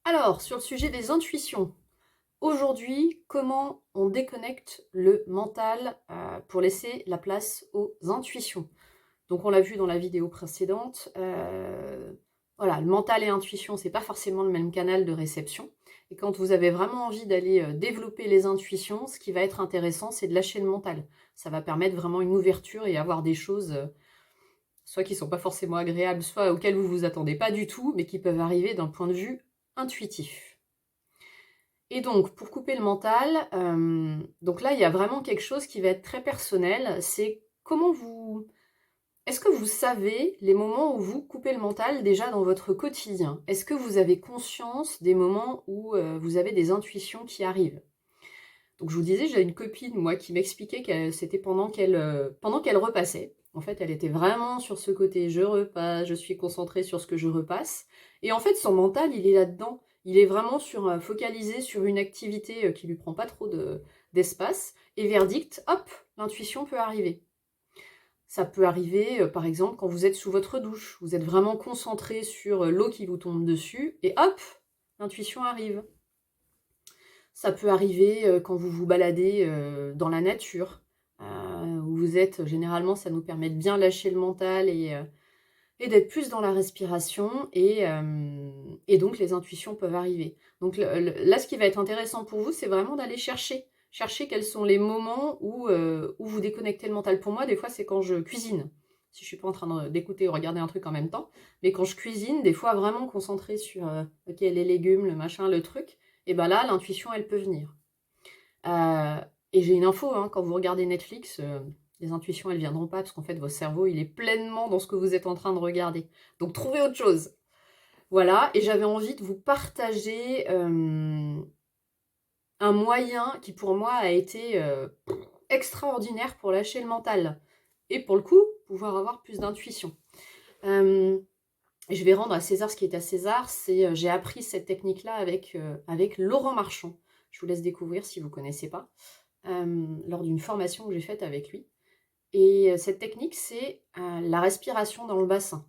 Alors, sur le sujet des intuitions, aujourd'hui, comment on déconnecte le mental pour laisser la place aux intuitions? Donc, on l'a vu dans la vidéo précédente, voilà, le mental et l'intuition, c'est pas forcément le même canal de réception. Et quand vous avez vraiment envie d'aller développer les intuitions, ce qui va être intéressant, c'est de lâcher le mental. Ça va permettre vraiment une ouverture et avoir des choses, soit qui sont pas forcément agréables, soit auxquelles vous vous attendez pas du tout, mais qui peuvent arriver d'un point de vue intuitif. Et donc, pour couper le mental, donc là, il y a vraiment quelque chose qui va être très personnel. C'est comment vous... Est-ce que vous savez les moments où vous coupez le mental déjà dans votre quotidien? Est-ce que vous avez conscience des moments où vous avez des intuitions qui arrivent? Donc je vous disais, j'ai une copine, moi, qui m'expliquait que c'était pendant qu'elle repassait. En fait, elle était vraiment sur ce côté, je repasse, je suis concentrée sur ce que je repasse. Et en fait, son mental, il est là-dedans. Il est vraiment focalisé sur une activité qui lui prend pas trop d'espace. Et verdict, hop, l'intuition peut arriver. Ça peut arriver, par exemple, quand vous êtes sous votre douche. Vous êtes vraiment concentré sur l'eau qui vous tombe dessus. Et hop, l'intuition arrive. Ça peut arriver quand vous vous baladez dans la nature, où vous êtes, généralement, ça nous permet de bien lâcher le mental et d'être plus dans la respiration, et donc les intuitions peuvent arriver. Donc là, ce qui va être intéressant pour vous, c'est vraiment d'aller chercher quels sont les moments où vous déconnectez le mental. Pour moi, des fois, c'est quand je cuisine. Si je suis pas en train d'écouter ou regarder un truc en même temps, mais quand je cuisine, des fois vraiment concentrée sur ok, les légumes, le machin, le truc, et ben là, l'intuition, elle peut venir. Euh, et j'ai une info, hein, quand vous regardez Netflix, les intuitions, elles viendront pas parce qu'en fait, votre cerveau, il est pleinement dans ce que vous êtes en train de regarder. Donc, trouvez autre chose. Voilà, et j'avais envie de vous partager un moyen qui, pour moi, a été extraordinaire pour lâcher le mental. Et pour le coup, pouvoir avoir plus d'intuition. Euh, je vais rendre à César ce qui est à César. J'ai appris cette technique-là avec Laurent Marchand. Je vous laisse découvrir si vous ne connaissez pas. Lors d'une formation que j'ai faite avec lui. Et cette technique, c'est la respiration dans le bassin.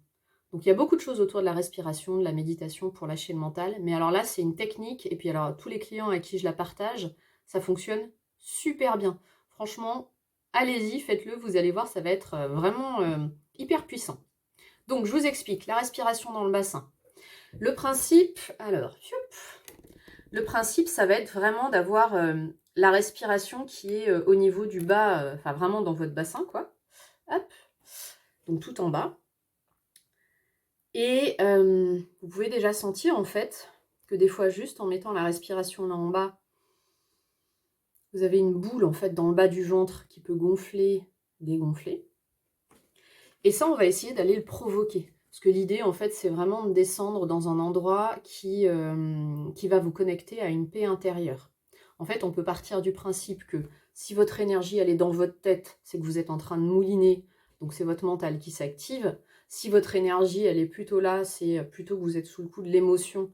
Donc il y a beaucoup de choses autour de la respiration, de la méditation pour lâcher le mental. Mais alors là, c'est une technique. Et puis alors, tous les clients à qui je la partage, ça fonctionne super bien. Franchement, allez-y, faites-le. Vous allez voir, ça va être vraiment hyper puissant. Donc je vous explique, la respiration dans le bassin. Le principe, alors, le principe, ça va être vraiment d'avoir la respiration qui est au niveau du bas, enfin vraiment dans votre bassin, quoi. Hop, donc tout en bas. Et vous pouvez déjà sentir, en fait, que des fois, juste en mettant la respiration là en bas, vous avez une boule, en fait, dans le bas du ventre qui peut gonfler, dégonfler. Et ça, on va essayer d'aller le provoquer. Parce que l'idée, en fait, c'est vraiment de descendre dans un endroit qui va vous connecter à une paix intérieure. En fait, on peut partir du principe que si votre énergie, elle est dans votre tête, c'est que vous êtes en train de mouliner, donc c'est votre mental qui s'active. Si votre énergie, elle est plutôt là, c'est plutôt que vous êtes sous le coup de l'émotion,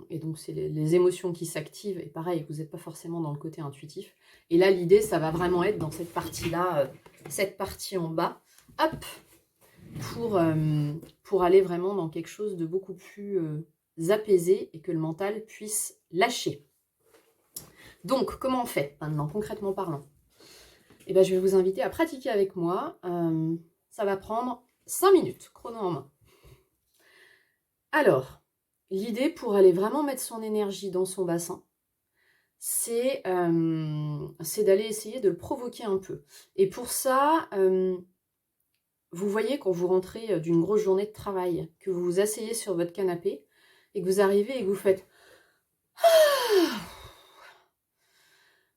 et donc c'est les émotions qui s'activent, et pareil, vous n'êtes pas forcément dans le côté intuitif. Et là, l'idée, ça va vraiment être dans cette partie-là, cette partie en bas, hop, pour aller vraiment dans quelque chose de beaucoup plus apaisé et que le mental puisse lâcher. Donc, comment on fait maintenant, concrètement parlant? Eh bien, je vais vous inviter à pratiquer avec moi. Ça va prendre 5 minutes, chrono en main. Alors, l'idée pour aller vraiment mettre son énergie dans son bassin, c'est d'aller essayer de le provoquer un peu. Et pour ça, vous voyez quand vous rentrez d'une grosse journée de travail, que vous vous asseyez sur votre canapé et que vous arrivez et que vous faites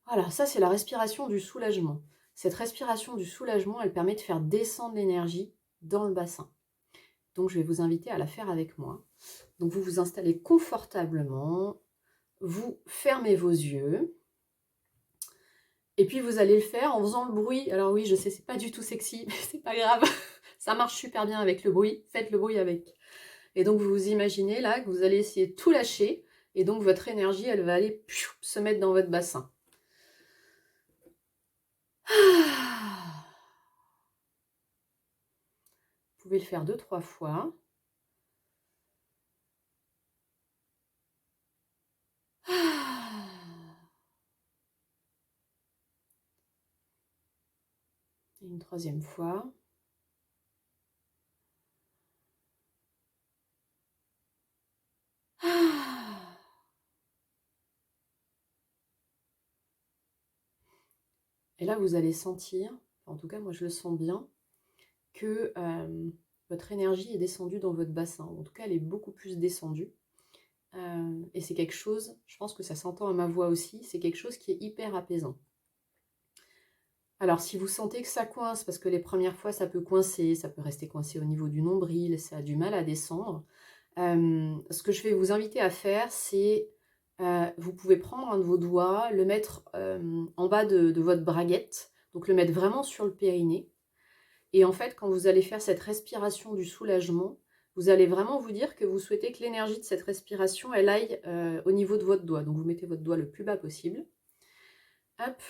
voilà, ça c'est la respiration du soulagement. Cette respiration du soulagement, elle permet de faire descendre l'énergie dans le bassin. Donc je vais vous inviter à la faire avec moi. Donc vous vous installez confortablement, vous fermez vos yeux, et puis vous allez le faire en faisant le bruit. Alors oui, je sais, c'est pas du tout sexy, mais c'est pas grave. Ça marche super bien avec le bruit. Faites le bruit avec. Et donc vous vous imaginez là que vous allez essayer de tout lâcher, et donc votre énergie, elle va aller se mettre dans votre bassin. Vous pouvez le faire 2-3 fois. Et une troisième fois. Et là, vous allez sentir, en tout cas moi je le sens bien, que votre énergie est descendue dans votre bassin. En tout cas, elle est beaucoup plus descendue. Et c'est quelque chose, je pense que ça s'entend à ma voix aussi, c'est quelque chose qui est hyper apaisant. Alors, si vous sentez que ça coince, parce que les premières fois, ça peut coincer, ça peut rester coincé au niveau du nombril, ça a du mal à descendre, ce que je vais vous inviter à faire, c'est, vous pouvez prendre un de vos doigts, le mettre en bas de votre braguette, donc le mettre vraiment sur le périnée. Et en fait, quand vous allez faire cette respiration du soulagement, vous allez vraiment vous dire que vous souhaitez que l'énergie de cette respiration, elle aille au niveau de votre doigt. Donc vous mettez votre doigt le plus bas possible. Hop,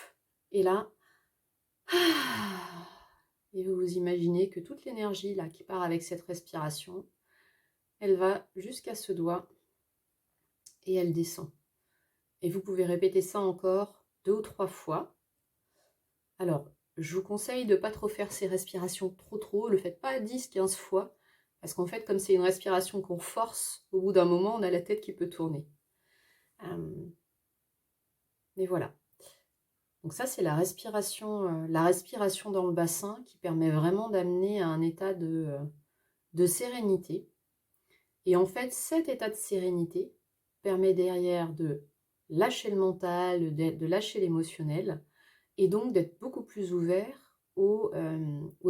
et là, et vous vous imaginez que toute l'énergie là qui part avec cette respiration, elle va jusqu'à ce doigt et elle descend. Et vous pouvez répéter ça encore 2 ou 3 fois. Alors, je vous conseille de ne pas trop faire ces respirations trop, ne le faites pas 10-15 fois, parce qu'en fait, comme c'est une respiration qu'on force, au bout d'un moment, on a la tête qui peut tourner. Mais voilà. Donc ça, c'est la respiration dans le bassin qui permet vraiment d'amener à un état de sérénité. Et en fait, cet état de sérénité permet derrière de lâcher le mental, de lâcher l'émotionnel, et donc d'être beaucoup plus ouvert aux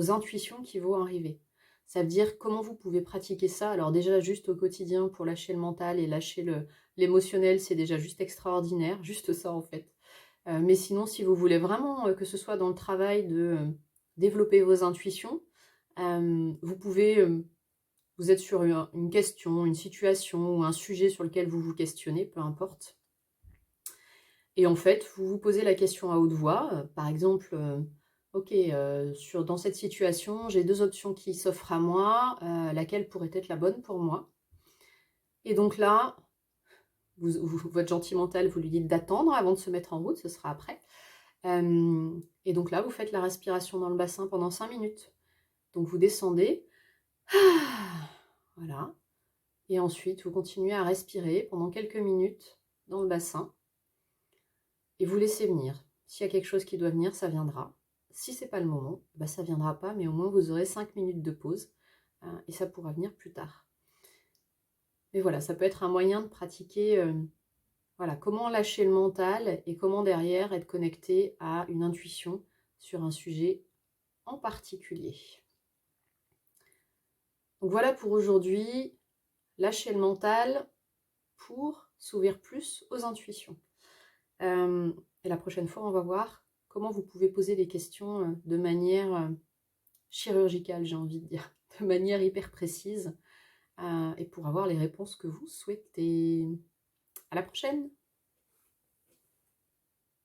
intuitions qui vont arriver. Ça veut dire comment vous pouvez pratiquer ça. Alors déjà, juste au quotidien, pour lâcher le mental et lâcher l'émotionnel, c'est déjà juste extraordinaire, juste ça en fait. Mais sinon, si vous voulez vraiment que ce soit dans le travail de développer vos intuitions, vous pouvez, vous êtes sur une question, une situation ou un sujet sur lequel vous vous questionnez, peu importe. Et en fait, vous vous posez la question à haute voix, par exemple, ok, dans cette situation, j'ai 2 options qui s'offrent à moi, laquelle pourrait être la bonne pour moi? Et donc là, votre gentil mental, vous lui dites d'attendre avant de se mettre en route, ce sera après. Et donc là, vous faites la respiration dans le bassin pendant 5 minutes. Donc vous descendez, voilà, et ensuite vous continuez à respirer pendant quelques minutes dans le bassin, et vous laissez venir. S'il y a quelque chose qui doit venir, ça viendra. Si c'est pas le moment, bah ça viendra pas, mais au moins vous aurez 5 minutes de pause, et ça pourra venir plus tard. Mais voilà, ça peut être un moyen de pratiquer voilà, comment lâcher le mental et comment derrière être connecté à une intuition sur un sujet en particulier. Donc voilà pour aujourd'hui, lâcher le mental pour s'ouvrir plus aux intuitions. Et la prochaine fois, on va voir comment vous pouvez poser des questions de manière chirurgicale, j'ai envie de dire, de manière hyper précise, et pour avoir les réponses que vous souhaitez. À la prochaine!